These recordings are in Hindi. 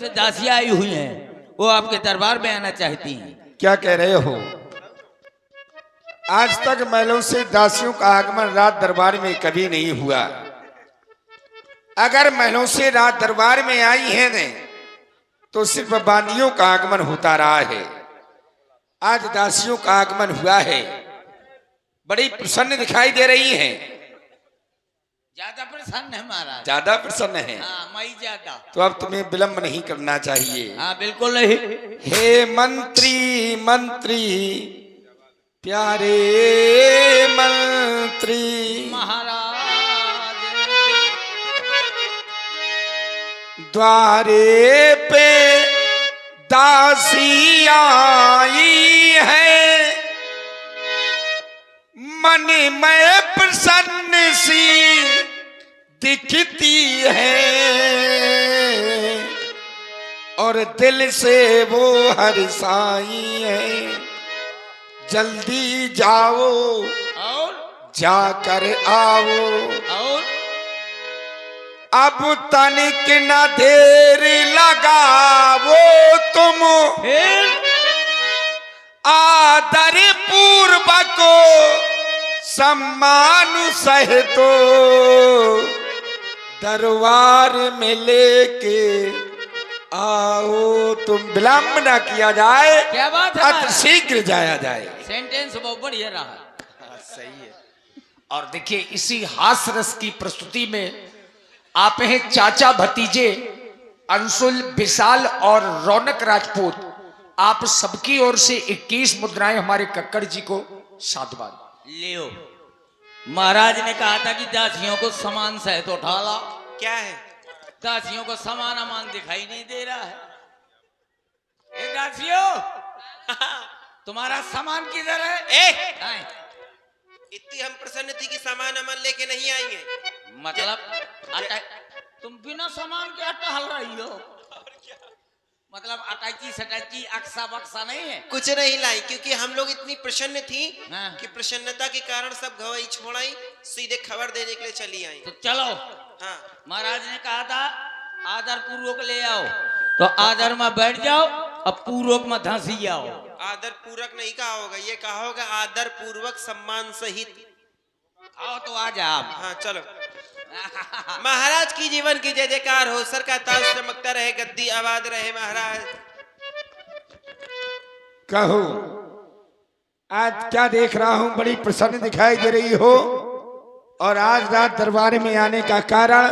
से दासियां आई हुई हैं, वो आपके दरबार में आना चाहती हैं। क्या कह रहे हो? आज तक महलों से दासियों का आगमन रात दरबार में कभी नहीं हुआ। अगर महलों से रात दरबार में आई हैं ने, तो सिर्फ बांदियों का आगमन होता रहा है। आज दासियों का आगमन हुआ है, बड़ी प्रसन्न दिखाई दे रही हैं। ज्यादा प्रसन्न है महाराज। ज्यादा प्रसन्न है? हाँ, मैं ज्यादा। तो अब तुम्हें विलंब नहीं करना चाहिए। हाँ बिल्कुल नहीं। हे मंत्री मंत्री प्यारे मंत्री महाराज, द्वारे पे दासी आई है, मन में प्रसन्न सी दिखती है, और दिल से वो हर्षाई है। जल्दी जाओ और जाकर आओ, और अब तनिक न देर लगाओ तुम, फिर आदर पूर्वक सम्मान सहितो दरबार में लेके आओ तुम। विलंब न किया जाए, क्या बात है अति महाराज? शीघ्र जाया जाए। सेंटेंस बहुत बढ़िया रहा। सही है। और देखिए इसी हास रस की प्रस्तुति में आप हैं चाचा भतीजे अंशुल विशाल और रौनक राजपूत। आप सबकी ओर से 21 मुद्राएं हमारे कक्कड़ जी को साधुवाद। लियो, महाराज ने कहा था कि दासियों को समान सहित उठा ला। क्या है? दासियों को समान अमान दिखाई नहीं दे रहा है। ए दासियों, तुम्हारा सामान किधर है? ए, इतनी हम प्रसन्न थी कि सामान अमन लेके नहीं आई है। मतलब तुम बिना सामान के टहल रही हो? मतलब अटैची सटैची अक्सा बक्सा नहीं है? कुछ नहीं लाई, क्योंकि हम लोग इतनी प्रसन्न थी हाँ। कि प्रसन्नता के कारण सब घवई छोड़ाई, सीधे खबर देने के लिए चली आई। तो चलो, हाँ, महाराज ने कहा था आदर पूर्वक ले आओ, तो आदर में बैठ जाओ, अब पूर्वक में धंसी आओ। आदर पूर्वक नहीं कहा होगा, ये कहा होगा आदर पूर्वक सम्मान सहित। आओ तो आ जाओ। हाँ चलो। महाराज की जीवन की जय जयकार हो, सर का ताज चमकता रहे, गद्दी आबाद रहे। महाराज कहो, आज क्या देख रहा हूं, बड़ी प्रसन्न दिखाई दे रही हो, और आज रात दरबार में आने का कारण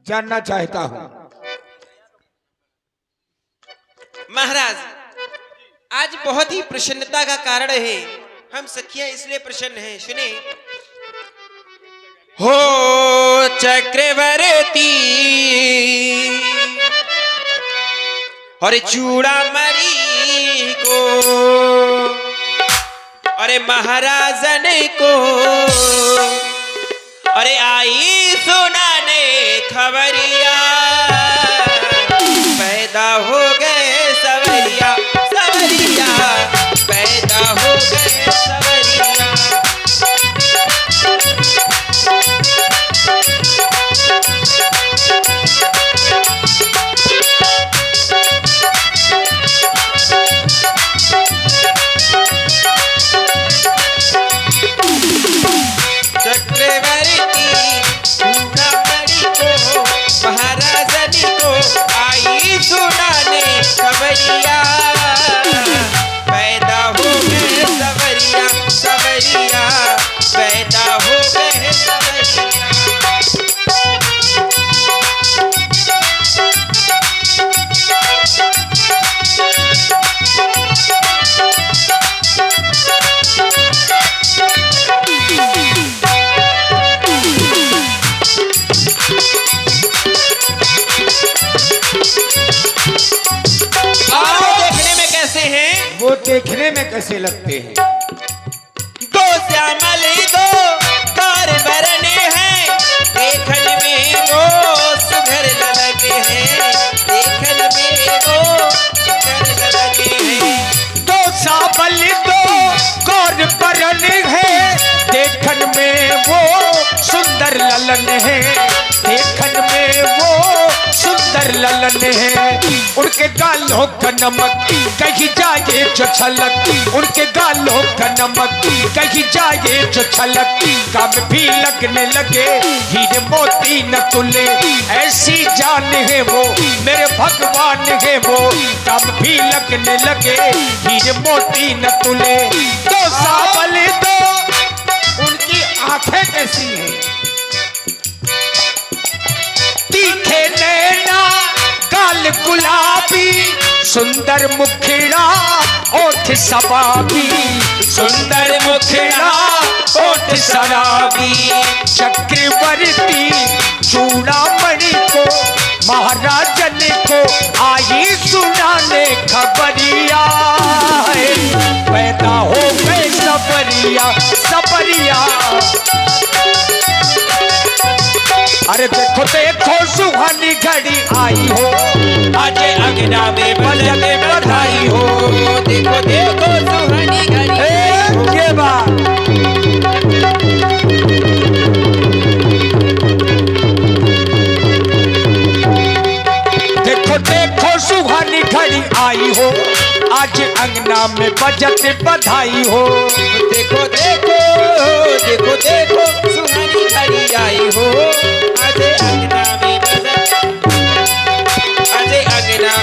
जानना चाहता हूं। महाराज आज बहुत ही प्रसन्नता का कारण है। हम सखियां इसलिए प्रसन्न हैं, सुने। हो चक्रवर्ती और चूड़ामणि को, अरे महाराजन को, अरे आई सुनाने खबरिया, पैदा हो गए सवरिया, सवरिया पैदा हो गए सवरिया। चक्रवर्ती चूड़ामणि को, महाराजनी को आई सुनाने खबरिया, पैदा हो गए सवरिया, सवरिया पैदा हो गए सवरिया। वो देखने में कैसे लगते हैं? दो श्यामल दो कार बरने हैं, देखन में वो सुघर लगे हैं, देखन में वो सुघर लगे हैं। दो साबल दो गौर बरन है, देखन में वो सुंदर ललन है, देखन में वो सुंदर सुंदर ललन है, उनके गालों का नमक कहीं जाए जो छलक, उनके गालों का नमक कहीं जाए जो छलक, काम भी लगने लगे हीरे मोती न तुले, ऐसी जान है वो मेरे भगवान है वो, काम भी लगने लगे हीरे मोती न तुले। तो सावल दो उनकी आंखें कैसी हैं? तीखे नैना गाल गुलाबी, सुंदर मुखड़ा ओठ शबाबी, सुंदर मुखड़ा ओठ शराबी, चक्रवर्ती चूड़ामणि को महाराजन को आई सुनाने खबरिया, पैदा हो गए सबरिया सबरिया। अरे देखो देखो सुहानी घड़ी आई हो, आज अंगना में बजने बधाई हो, देखो देखो सुहानी घड़ी ये बात। देखो देखो सुहानी घड़ी आई हो, आज अंगना में बजने बधाई हो, देखो देखो देखो देखो सुहानी घड़ी आई हो, आज अंगना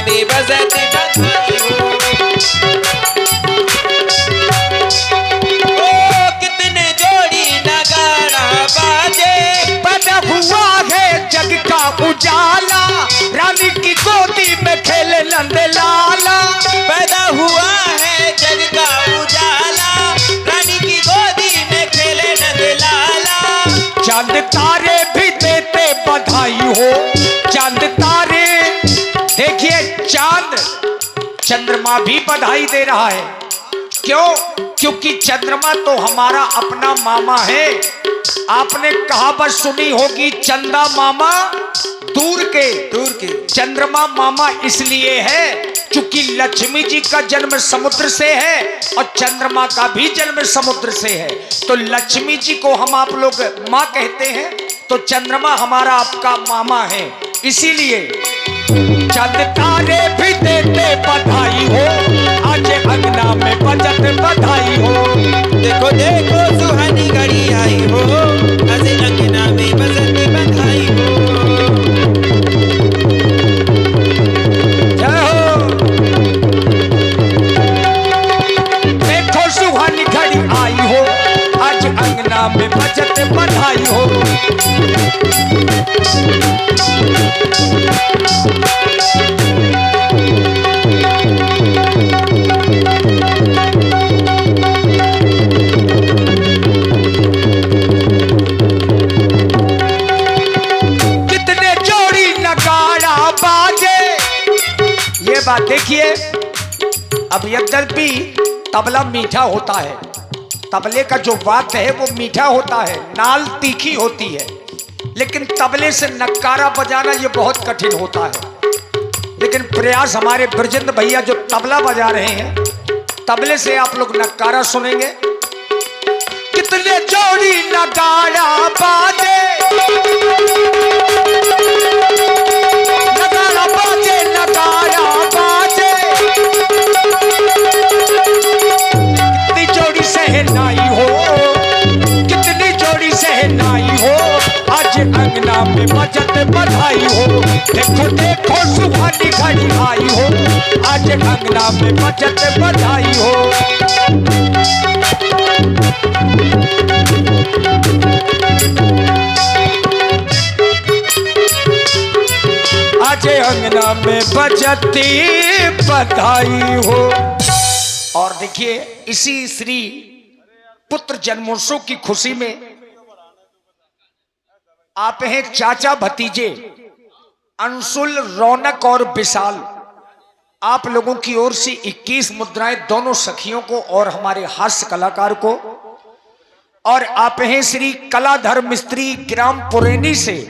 में बजते बधाई हो। ओ कितने जोड़ी नगाड़ा बाजे, पैदा हुआ है जग का उजाला, रानी की गोदी में खेले नंदलाला, पैदा हुआ है जग का उजाला, रानी की गोदी में खेले नंदलाला। चांद तारे भी देते बधाई हो, चांद तारे देखिए चांद चंद्रमा भी बधाई दे रहा है। क्यों? क्योंकि चंद्रमा तो हमारा अपना मामा है। आपने कहावत सुनी होगी, चंदा मामा दूर के चंद्रमा मामा इसलिए है क्योंकि लक्ष्मी जी का जन्म समुद्र से है और चंद्रमा का भी जन्म समुद्र से है। तो लक्ष्मी जी को हम आप लोग माँ कहते हैं, तो चंद्रमा हमारा आपका मामा है, इसीलिए चंद तारे भी देते बधाई हो, आज अंगना में बजत बधाई हो, देखो देखो सुहानी घड़ी आई हो, आज अंगना में बजते बधाई हो। जय हो। देखो सुहानी घड़ी आई हो, आज अंगना में बजत बधाई हो। कितने जोड़ी नगाड़ा बाजे, ये बात देखिए। अब यद्यपि तबला मीठा होता है, तबले का जो वाद्य है वो मीठा होता है, नाल तीखी होती है, लेकिन तबले से नक्कारा बजाना ये बहुत कठिन होता है। लेकिन प्रयास हमारे ब्रजेंद्र भैया जो तबला बजा रहे हैं, तबले से आप लोग नक्कारा सुनेंगे। कितने जोड़ी नगाड़ा बाजे, नगाड़ा बाजे नगाड़ा बाजे, कितनी जोड़ी सहनाई हो, कितनी जोड़ी सहनाई हो, आज अंगना में बजत बधाई हो। देखो देखो सुहानी घड़ी आई हो, आज अंगना में बजत बधाई हो। आज अंगना में बजती बधाई हो। और देखिए इसी श्री पुत्र जन्मोत्सव की खुशी में आप हैं चाचा भतीजे अंशुल, रौनक और विशाल। आप लोगों की ओर से 21 मुद्राएं दोनों सखियों को और हमारे हास्य कलाकार को, और आप हैं श्री कलाधर मिस्त्री ग्राम पुरैनी से